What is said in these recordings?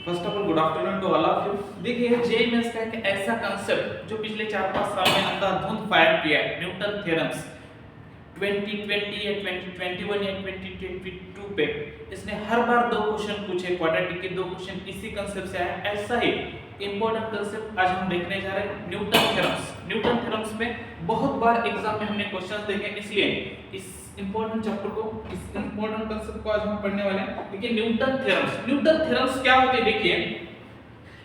First of all good afternoon to all of you. देखिए JEE Mains का एक ऐसा कांसेप्ट जो पिछले 4-5 साल में अंधाधुंध फायर किया है, न्यूटन थ्योरम्स 2020 या 2021 या 2022 पे इसने हर बार दो क्वेश्चन पूछे, क्वाड्रेटिक के दो क्वेश्चन इसी कांसेप्ट से आए। ऐसा ही इंपॉर्टेंट कांसेप्ट आज हम देखने जा रहे हैं, न्यूटन थ्योरम्स। न्यूटन थ्योरम्स में बहुत बार एग्जाम में हमने क्वेश्चंस देखे, इसलिए इस इंपॉर्टेंट चैप्टर को, इस इंपॉर्टेंट कांसेप्ट को आज हम पढ़ने वाले हैं। देखिए न्यूटन थ्योरम्स, न्यूटन थ्योरम्स क्या होते हैं? देखिए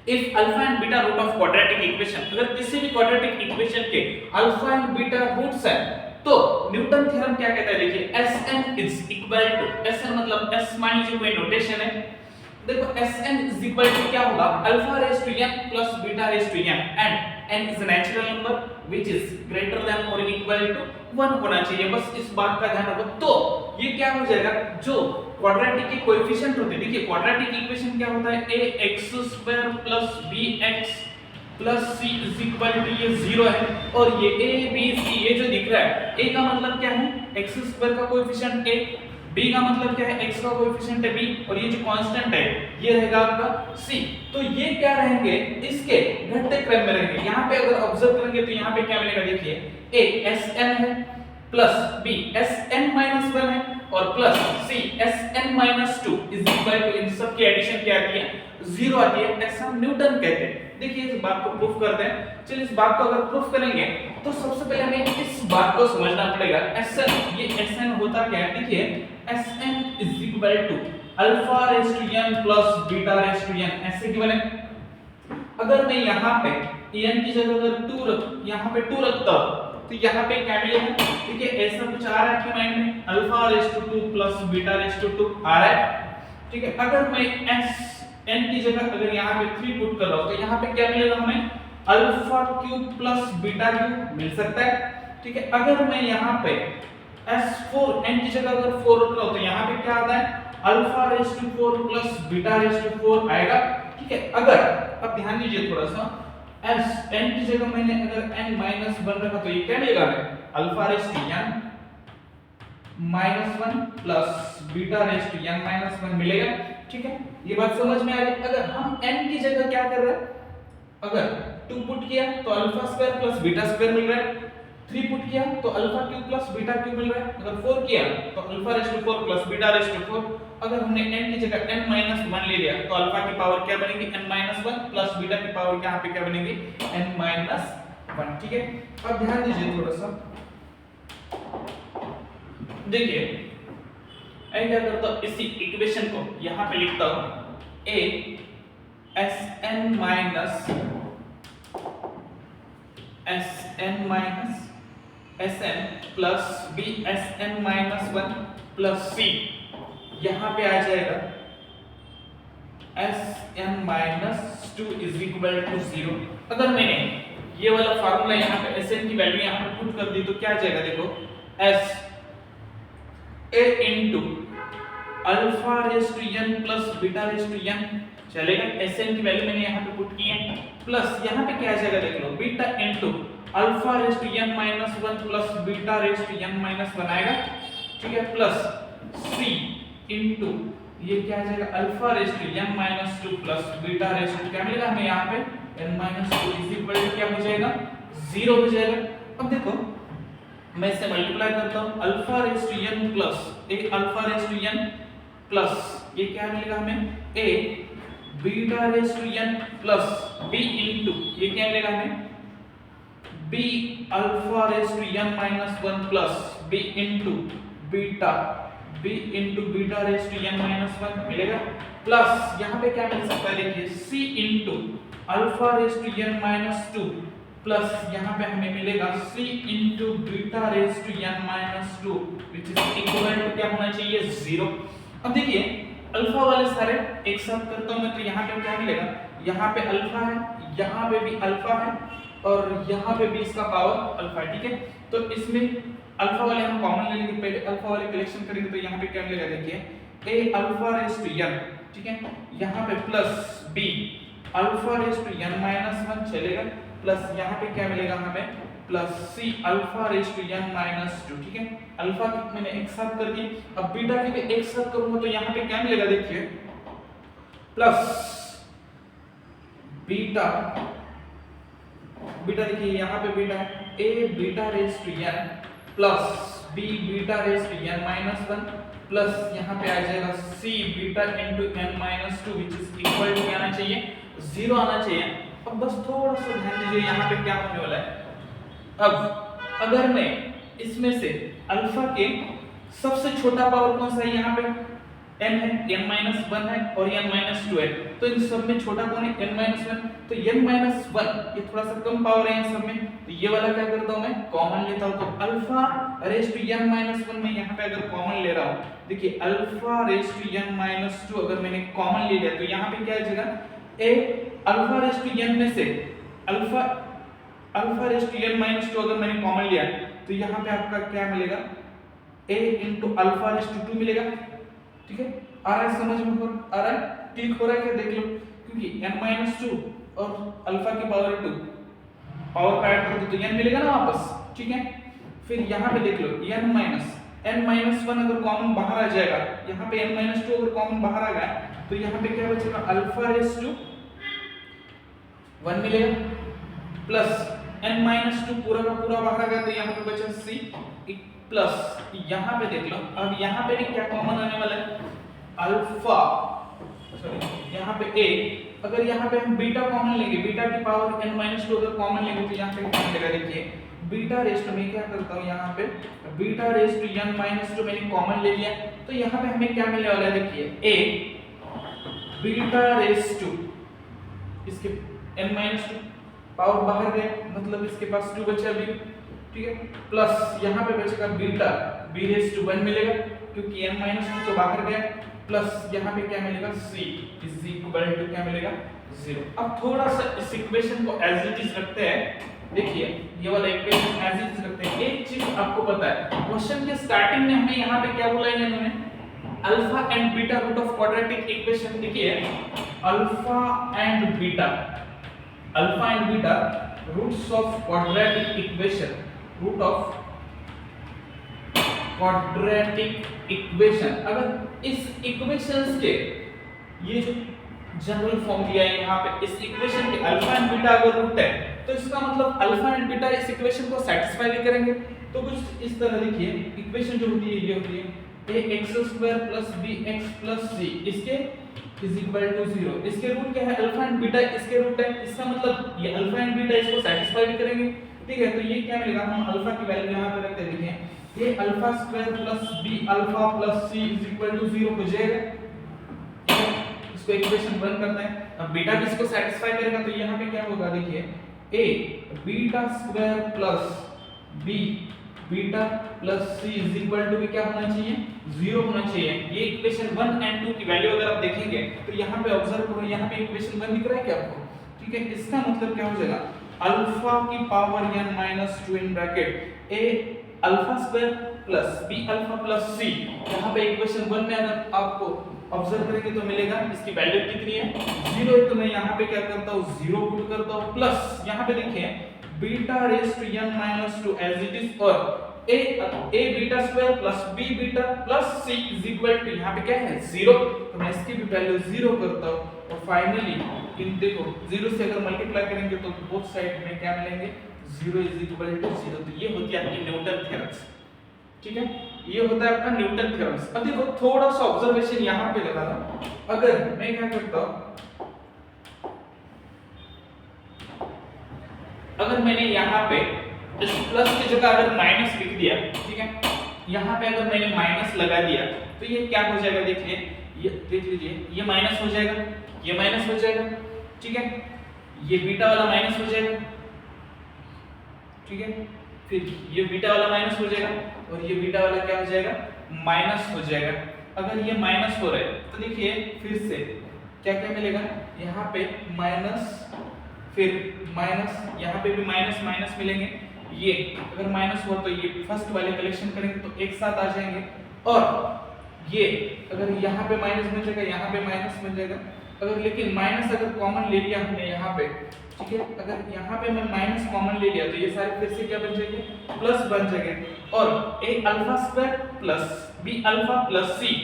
if alpha and beta root of quadratic equation, अगर किसी भी क्वाड्रेटिक इक्वेशन के अल्फा एंड बीटा रूट्स हैं तो न्यूटन थ्योरम क्या कहता है? देखिए Sn is equal to, Sn मतलब S मान लीजिए कोई नोटेशन है, देखो Sn इज इक्वल टू क्या होगा? Alpha raise to n plus beta raise to n and n is a natural number which is greater than और इक्वल टू 1 होना चाहिए। बस इस बात का ध्यान रखो। तो ये क्या हो जाएगा? जो क्वाड्रेटिक के कोएफिशिएंट होते हैं, देखिए क्वाड्रेटिक इक्वेशन क्या होता है? ax² plus bx plus c is equal to ये 0 है, और ये a b c ये जो दिख रहा है, a का मतलब क्या है? x² का कोएफिशिएंट a, b का मतलब क्या है? x का कोएफिशिएंट है b, और ये जो कांस्टेंट है ये रहेगा आपका c। तो ये क्या रहेंगे? इसके घटते क्रम में रहेंगे। यहाँ पे अगर ऑब्जर्व करेंगे तो यहाँ पे क्या मिलेगा? देखिए a sn है प्लस b sn-1 है और plus c sn-2 is equal to, इन सब की एडिशन क्या आती है? 0 आती है। ऐसा न्यूटन कहते हैं। देखिए इस बात को प्रूफ करते हैं। चलिए इस बात को अगर प्रूफ करेंगे तो सबसे पहले हमें इस बात को समझना पड़ेगा। Sn, ये Sn होता क्या है? देखिए Sn is equal to alpha raise to n plus beta raise to n, ऐसे की बने। अगर मैं यहाँ पे n की जगह अगर 2 यहाँ पे 2 रखता तो यहाँ पे क्या मिलेगा? देखिए ऐसा कुछ आ रहा है आपके माइंड में, alpha raise to 2 plus beta raise to 2 आ रहा है, ठीक है। अगर मैं n की जगह अगर यहाँ पे 3 पुट कर रहा हूँ तो यहाँ पे क्या मिलेगा हमें? Alpha cube plus beta cube मिल सकता है, ठीक है। अगर मैं यहाँ पे s4 n की जगह अगर 4 रख रहा हूँ तो यहाँ पे क्या आता है? Alpha raise to 4 plus beta raise to 4 आएगा, ठीक है। अगर अब ध्यान दीजिए थोड़ा सा, s n की जगह मैंने अगर n-1 रखा तो ये क्या मिलेगा हमें? Alpha raise to n-1 plus beta raise to n-1 मिलेगा, ठीक है। ये बात समझ में आ रही है। अगर हम n की जगह क्या कर रहे हैं? अगर 2 पुट किया तो alpha square plus beta square मिल रहा है, 3 पुट किया तो alpha cube plus beta cube मिल रहा है, अगर 4 किया तो alpha raise to 4 plus beta raise to 4। अगर हमने n की जगह n-1 ले लिया तो अल्फा की पावर क्या बनेगी? n-1 प्लस बीटा की पावर यहाँ पे क्या बनेगी? n-1, ठीक है। अब ध्यान दीजिए थोड़ा सा, देखिए मैं क्या करता हूँ, इसी इक्वेशन को यहाँ पे लिखता हूँ a sn minus sn plus b sn-1 plus c, यहाँ पे आ जाएगा sn-2 इज इक्वल टू 0। अगर मैंने ये वाला फार्मूला यहाँ पे sn की वैल्यू यहाँ पे पुट कर दी तो क्या आ जाएगा? देखो s a into alpha raise to n plus beta raise to n चलेगा। Sn की वैल्यू मैंने यहाँ पे पुट की है, प्लस यहाँ पे क्या आ जाएगा? देख लो, beta into alpha raise to n-1 plus beta raise to n-1 आएगा, ठीक है, प्लस c इनटू ये क्या आ जाएगा? Alpha raise to n-2 plus beta raise to क्या मिलेगा हमें यहाँ पे? n-2 इज इक्वल टू क्या हो जाएगा? 0 हो जाएगा। अब देखो मैं इसे मल्टीप्लाई करता हूँ, alpha raise to n plus एक alpha raise to n plus ये क्या मिलेगा हमें? a beta raise to n plus b into ये क्या मिलेगा हमें? b alpha raise to n-1 plus b into beta b into beta raise to n-1 मिलेगा, प्लस यहाँ पे क्या मिल सकता है? देखिए c into alpha raise to n-2 plus यहाँ पे हमें मिलेगा c into beta raise to n-2 which is equal to क्या होना चाहिए? 0। अब देखिए अल्फा वाले सारे एक साथ करता हूं मैं तो यहाँ पे क्या मिलेगा? यहाँ पे अल्फा है, यहाँ पे भी अल्फा है, और यहाँ पे भी इसका पावर अल्फा है, ठीक है। तो इसमें अल्फा वाले हम कॉमन ले लेंगे, पहले अल्फा वाले कलेक्शन करेंगे तो यहाँ पे क्या मिलेगा? देखिए a alpha raise to n, ठीक है, यहाँ पे plus b alpha raise to n-1 चलेगा, प्लस यहाँ पे क्या मिलेगा हमें? Plus c alpha raise to n-2, ठीक है। अल्फा की मैंने एक साथ कर दी, अब बीटा की भी एक साथ करूंगा तो यहाँ पे क्या मिलेगा? देखिए प्लस बीटा, बीटा देखिए यहाँ पे बीटा है a beta raise to n plus b beta raise to n minus 1 plus यहाँ पे आ जाएगा c beta into n minus 2 which is equal to आना चाहिए 0 आना चाहिए। अब बस थोड़ा सा ध्यान दीजिए यहाँ पे क्या होने वाला है। अब अगर मैं इसमें से अल्फा के सबसे छोटा पावर कौन सा है, यहाँ पे n है, n-1 है और n-2 है, तो इन सब में छोटा कौन है, n-1, तो n-1 ये थोड़ा सा कम पावर है इन सब में, तो ये वाला क्या करता हूं मैं कॉमन लेता हूं, तो अल्फा रेज टू n-1 में यहाँ पे अगर कॉमन ले रहा हूं, देखिए अल्फा रेज टू n-2 अगर मैंने कॉमन ले लिया तो यहाँ पे क्या आ जाएगा, a alpha raise to n में से अल्फा रेज टू n-2 अगर मैंने कॉमन लिया तो यहाँ पे आपका क्या मिलेगा, a into alpha raise to 2 मिलेगा। ठीक है, आ रहा है समझ में, आ रहा है, क्लिक हो रहा है क्या, देख लो, क्योंकि n-2 और अल्फा की पावर 2 पावर का ऐड कर दो तो n मिलेगा ना वापस। ठीक है, फिर यहाँ पे देख लो n-1 अगर कॉमन बाहर आ जाएगा, यहाँ पे n-2 अगर कॉमन बाहर आ गया तो यहाँ पे क्या बचेगा, अल्फा रेज टू 1 मिलेगा प्लस n-2 पूरा का पूरा बाहर आ गया तो यहाँ पे बचा c प्लस यहाँ पे देख लो, अब यहाँ पे भी क्या कॉमन आने वाला है, अल्फा, सॉरी यहाँ पे a, अगर यहाँ पे हम बीटा कॉमन लेंगे, बीटा की पावर n-2 अगर कॉमन लेंगे तो यहाँ पे क्या मिलेगा, देखिए बीटा रेज टू, मैं क्या करता हूँ यहाँ पे बीटा रेज टू n-2 मैंने कॉमन ले लिया तो यहाँ पे हमें क्या मिलने वाला है, देखिए a बीटा रेज टू, इसके n-2 पावर बाहर गए मतलब इसके पास 2 बचा भी, ठीक है, प्लस यहाँ पे बचेगा बीटा b रेज टू 1 मिलेगा क्योंकि n-2 तो बाहर गया, प्लस यहाँ पे क्या मिलेगा, c इज इक्वल टू क्या मिलेगा, 0। अब थोड़ा सा इस इक्वेशन को एज इट इज रखते हैं, देखिए ये वाला इक्वेशन एज इट इज रखते हैं। एक चीज आपको पता है, क्वेश्चन के स्टार्टिंग में हमें यहाँ पे क्या बोला है इन्होंने, alpha and beta root of quadratic equation, देखिए alpha and beta roots of quadratic equation, root of quadratic equation, अगर इस इक्वेशंस के ये जो जनरल फॉर्म दिया है यहाँ पे, इस इक्वेशन के अल्फा एंड बीटा अगर रूट है तो इसका मतलब अल्फा एंड बीटा इस इक्वेशन को सेटिस्फाई भी करेंगे। तो कुछ इस तरह देखिए इक्वेशन जो होती है ये होती है ax² + bx + c, इसके इज इक्वल टू 0, इसके रूट क्या है, अल्फा एंड बीटा इसके रूट है, इसका मतलब ये अल्फा एंड बीटा इसको सेटिस्फाई भी करेंगे। ठीक है, तो ये क्या मिलेगा, हम अल्फा की वैल्यू यहाँ पे रखते हैं, देखिए a α² + b alpha + c is equal to 0 हो जाएगा। इसको इक्वेशन 1 करते हैं, अब बीटा भी इसको सेटिस्फाई करेगा तो यहाँ पे क्या होगा, देखिए a β² + b beta plus c is equal to भी क्या होना चाहिए, 0 होना चाहिए। ये इक्वेशन 1 एंड 2 की वैल्यू अगर आप देखेंगे तो यहाँ पे ऑब्जर्व करो, यहाँ पे इक्वेशन 1 दिख रहा है क्या आपको, ठीक है, इसका मतलब क्या हो जाएगा, अल्फा की power n-2 in bracket a α² plus b alpha plus c, यहाँ पे इक्वेशन 1 में अगर आपको ऑब्जर्व करेंगे तो मिलेगा, इसकी वैल्यू कितनी है, 0 है, तो मैं यहाँ पे क्या करता हूँ 0 पुट करता हूँ, प्लस यहाँ पे देखिए beta raise to n-2 as it is, और a β² plus b beta plus c is equal to यहाँ पे क्या है 0, तो मैं इसकी भी वैल्यू 0 करता हूँ, और फाइनली इन देखो 0 से अगर मल्टीप्लाई करेंगे तो बोथ साइड में क्या मिलेंगे, 0 इज इक्वल टू 0। तो ये होती है आपकी न्यूटन थ्योरम्स, ठीक है, ये होता है आपका न्यूटन थ्योरम्स। अब देखो थोड़ा सा ऑब्जर्वेशन यहाँ पे लगा रहा, अगर मैं क्या करता हूँ, अगर मैंने यहाँ पे इस प्लस की जगह अगर माइनस लिख दिया, ठीक है, यहाँ पे अगर मैंने माइनस लगा दिया तो ये क्या हो जाएगा, देखिए ये देख लीजिए, ये माइनस हो जाएगा, ये माइनस हो जाएगा, ठीक है, ये बीटा वाला माइनस हो जाएगा, ठीक है, फिर ये बीटा वाला माइनस हो जाएगा और ये बीटा वाला क्या हो जाएगा, माइनस हो जाएगा। अगर ये माइनस हो रहा है तो देखिए फिर से क्या क्या मिलेगा, यहाँ पे माइनस, फिर माइनस, यहाँ पे भी माइनस माइनस मिलेंगे, ये अगर माइनस हुआ तो ये फर्स्ट वाले कलेक्शन करेंगे तो एक साथ आ जाएंगे, और ये अगर यहाँ पे माइनस बन जाएगा, यहाँ पे माइनस बन जाएगा, अगर लेकिन माइनस अगर कॉमन ले लिया हमने यहाँ पे, ठीक है, अगर यहाँ पे मैं माइनस कॉमन ले लिया तो ये सारे फिर से क्या बन जाएंगे, प्लस बन जाएंगे, और a α² plus b alpha plus c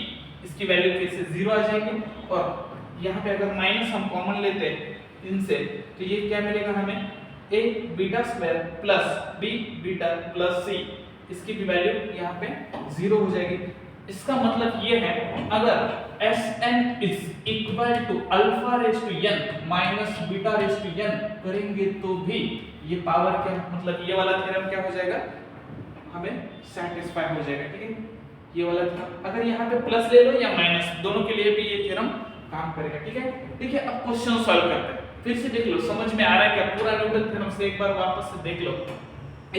इसकी वैल्यू फिर से 0 आ जाएगी, और यहाँ पे अगर माइनस हम कॉमन लेते इनसे, तो ये क्या मिलेगा हमें, a beta square plus b beta plus c, इसकी भी वैल्यू यहाँ पे 0 हो जाएगी। इसका मतलब ये है अगर Sn is equal to alpha raise to n minus beta raise to n करेंगे तो भी ये पावर क्या, मतलब ये वाला थ्योरम क्या हो जाएगा, हमें सैटिस्फाई हो जाएगा। ठीक है, ये वाला थ्योरम अगर यहाँ पे प्लस ले लो या माइनस, दोनों के लिए भी ये थ्योरम काम करेगा। ठीक है, देखिए अब क्वेश्चन सॉल्व करते हैं, फिर से देख लो समझ में आ रहा है क्या, पूरा न्यूटन थ्योरम से एक बार वापस से देख लो।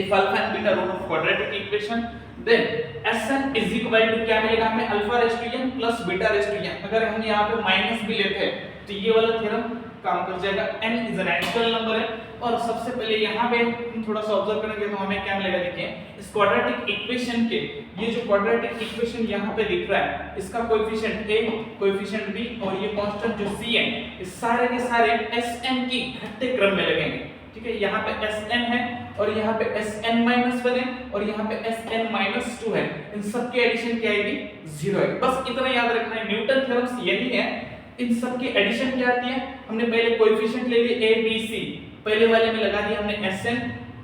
If alpha and beta root of quadratic equation then Sn is equal to क्या मिलेगा हमें, alpha raise to n plus beta raise to n। अगर हम यहाँ पे माइनस भी लेते हैं तो ये वाला थ्योरम काम कर जाएगा। n is a natural number है, और सबसे पहले यहाँ पे हम थोड़ा सा ऑब्जर्व करेंगे तो हमें क्या मिलेगा, देखिए इस क्वाड्रेटिक इक्वेशन के, ये जो क्वाड्रेटिक इक्वेशन यहाँ पे दिख रहा है, इसका कोएफिशिएंट a, कोएफिशिएंट b और ये कांस्टेंट जो c है, इस सारे के सारे Sn की घटते क्रम में लगेंगे। ठीक है, यहाँ पे Sn है और यहाँ पे Sn-1 है और यहाँ पे Sn-2 है, इन सब की एडिशन क्या आएगी, 0 है। बस इतना याद रखना है, न्यूटन थ्योरम्स यही है, इन सब की एडिशन क्या आती है, हमने पहले कोएफिशिएंट ले लिए a b c, पहले वाले में लगा दिया हमने Sn,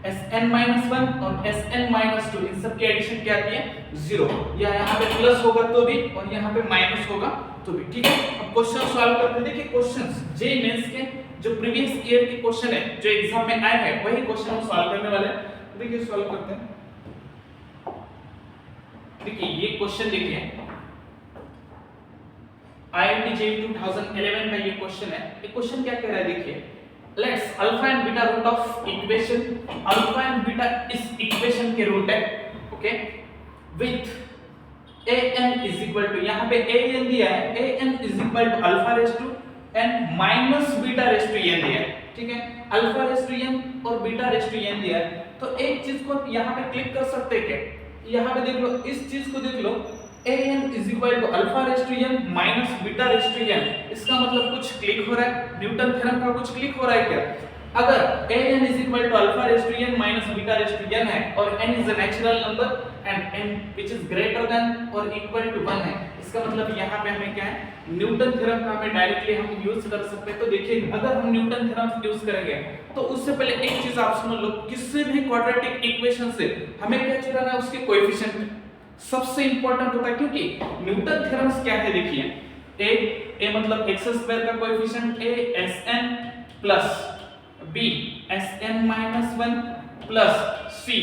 Sn-1 और Sn-2, इन सब की एडिशन क्या आती है, 0, या यहाँ पे प्लस होगा तो भी और यहाँ पे माइनस होगा तो भी। ठीक है, अब क्वेश्चन सॉल्व करते हैं। देखिए क्वेश्चंस जे मेंस के जो प्रीवियस ईयर के क्वेश्चन है जो एग्जाम में आए हैं वही क्वेश्चन हम सॉल्व करने वाले हैं। देखिए सॉल्व करते हैं। देखिए ये क्वेश्चन देखिए IIT JEE 2011 का ये क्वेश्चन है। ये क्वेश्चन क्या कह रहा है, देखिए let's alpha and beta root of equation, alpha and beta इस इक्वेशन के रूट है, okay, with an is equal to, यहाँ पे an दिया है, an is equal to alpha raise to n minus beta raise to n दिया है। ठीक है, अल्फा रेज टू n और बीटा रेज टू n दिया है, तो एक चीज को यहाँ पे क्लिक कर सकते हैं क्या, यहाँ पे देख लो, इस चीज को देख लो, an is equal to alpha raise to n minus beta raise to n, इसका मतलब कुछ क्लिक हो रहा है, न्यूटन थ्योरम का कुछ क्लिक हो रहा है क्या। अगर an is equal to alpha raise to n minus beta raise to n है और n is a natural number and n which is greater than और इक्वल टू 1 है, इसका मतलब यहाँ पे हमें क्या है, न्यूटन थ्योरम का हमें डायरेक्टली हम यूज कर सकते हैं। तो देखिए अगर हम न्यूटन थ्योरम यूज करेंगे तो उससे पहले एक चीज आप सुन लो, किसी भी क्वाड्रेटिक इक्वेशन से हमें क्या चुनना है, उसके कोएफिशिएंट सबसे इंपॉर्टेंट होता है, क्योंकि न्यूटन थ्योरम्स क्या है, देखिए a मतलब x स्क्वायर का coefficient a Sn plus b Sn-1 plus c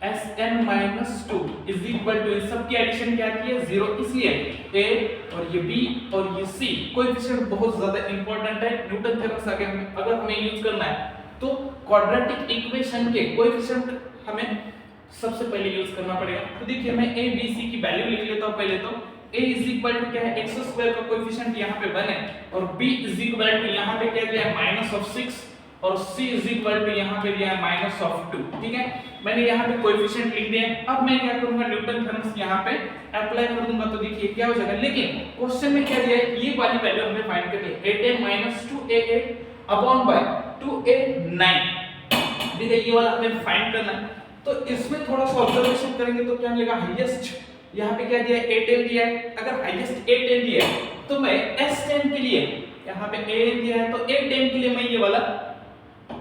Sn-2 is equal to, इन सब की एडिशन क्या आती है, 0, इसलिए a और ये b और ये c कोएफिशिएंट बहुत ज्यादा इंपॉर्टेंट है न्यूटन थ्योरम से। अगर हमें यूज करना है तो क्वाड्रेटिक इक्वेशन के कोएफिशिएंट हमें सबसे पहले यूज करना पड़ेगा। तो देखिए मैं a b c की वैल्यू लिख लेता हूं पहले। तो a इज इक्वल टू क्या है, x स्क्वायर का कोएफिशिएंट यहाँ पे 1 है और b इज इक्वल टू यहाँ पे क्या दिया है, -6 और c इज इक्वल टू यहाँ पे दिया है -2। ठीक है, मैंने यहाँ पे कोएफिशिएंट लिख दिए। अब मैं क्या करूंगा, न्यूटन थ्योरम्स यहाँ पे अप्लाई कर दूंगा, तो देखिए क्या हो जाएगा। लेकिन क्वेश्चन में क्या दिया है, ये वाली वैल्यू हमें फाइंड करनी है, 8a-2a8 अपॉन बाय 2a9। ठीक है, ये वाला हमें फाइंड करना है। तो इसमें थोड़ा सा ऑब्जर्वेशन करेंगे तो क्या मिलेगा, हाईएस्ट यहाँ पे क्या दिया है, a10 दिया है। अगर हाईएस्ट a10 दिया है तो मैं s10 के लिए, यहाँ पे a दिया है तो a10 के लिए मैं ये वाला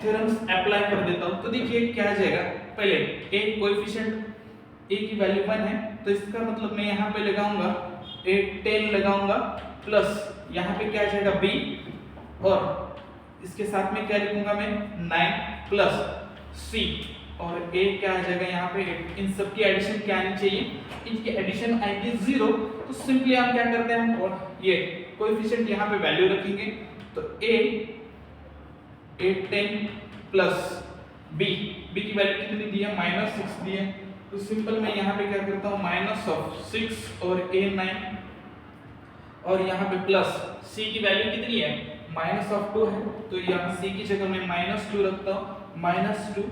थ्योरम्स अप्लाई कर देता हूं। तो देखिए क्या आ जाएगा, पहले a कोएफिशिएंट a की वैल्यू 1 है, तो इसका मतलब मैं यहाँ पे लगाऊंगा a10 लगाऊंगा प्लस यहाँ पे क्या आ जाएगा b, और इसके साथ में क्या लिखूंगा मैं 9 प्लस c, और a क्या आ जाएगा यहाँ पे 8। इन सब की एडिशन क्या आनी चाहिए, इनकी एडिशन आएगी 0। तो सिंपली हम क्या करते हैं, हम और ये कोएफिशिएंट यहाँ पे वैल्यू रखेंगे, तो a10 प्लस b की वैल्यू कितनी दी है, -6 दी है। तो सिंपल मैं यहाँ पे क्या करता हूँ, -6 और a9 और यहाँ पे प्लस c की वैल्यू कितनी है, -2 है, तो यहाँ c की जगह मैं -2 रखता हूँ, -2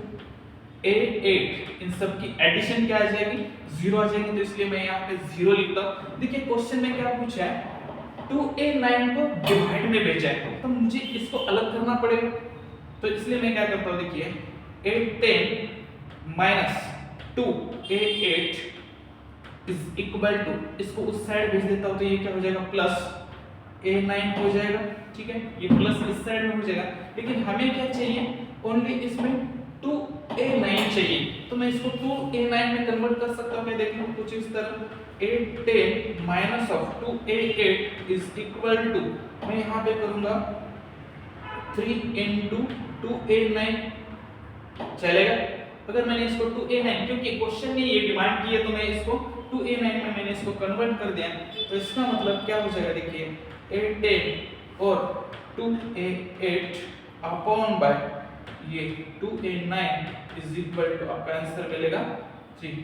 a8, इन सब की एडिशन क्या आ जाएगी, 0 आ जाएगी। तो इसलिए मैं यहाँ पे 0 लिखता हूँ। देखिए क्वेश्चन में क्या पूछा है, 2a9 को डिवाइड में भेजा है, तो मुझे इसको अलग करना पड़ेगा। तो इसलिए मैं क्या करता हूँ, देखिए a10 minus 2a8 is equal to, इसको उस साइड भेज देता हूँ तो ये क्या हो जाएगा, प्लस A9 हो जाएगा, ठीक है, ये प्लस इस साइड में हो जाएगा, लेकिन हमें क्या चाहिए, ओनली इसमें 2A9 चाहिए, तो मैं इसको 2A9 में कन्वर्ट कर सकता हूँ, मैं देख लूँ कुछ इस तरह, A10 minus of 2A8 is equal to, मैं यहाँ पे करूँगा 3 into 2A9, चलेगा। अगर मैंने इसको 2A9, क्योंकि क्वेश्चन ने ये डिमांड की है, तो मैं इसको 2A9 में मैंने इसको कन्वर्ट कर दिया, तो इसका मतलब क्या हो जाएगा, देखिए A10 और 2A8 अपॉन बाय ये 2A9 इज इक्वल टू, आपका आंसर मिलेगा 3,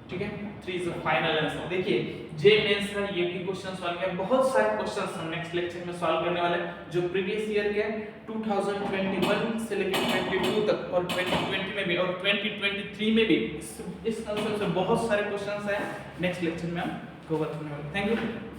ठीक है, 3 इज द फाइनल आंसर। देखिए जे मेंस का ये भी क्वेश्चन सॉल्व किया, बहुत सारे क्वेश्चंस हम नेक्स्ट लेक्चर में सॉल्व करने वाले हैं जो प्रीवियस ईयर के 2021 से लेकर 22 तक और 2020 में भी और 2023 में भी इस कंसेप्ट से बहुत सारे क्वेश्चंस हैं, नेक्स्ट लेक्चर में हम कवर करने वाले हैं। Thank you.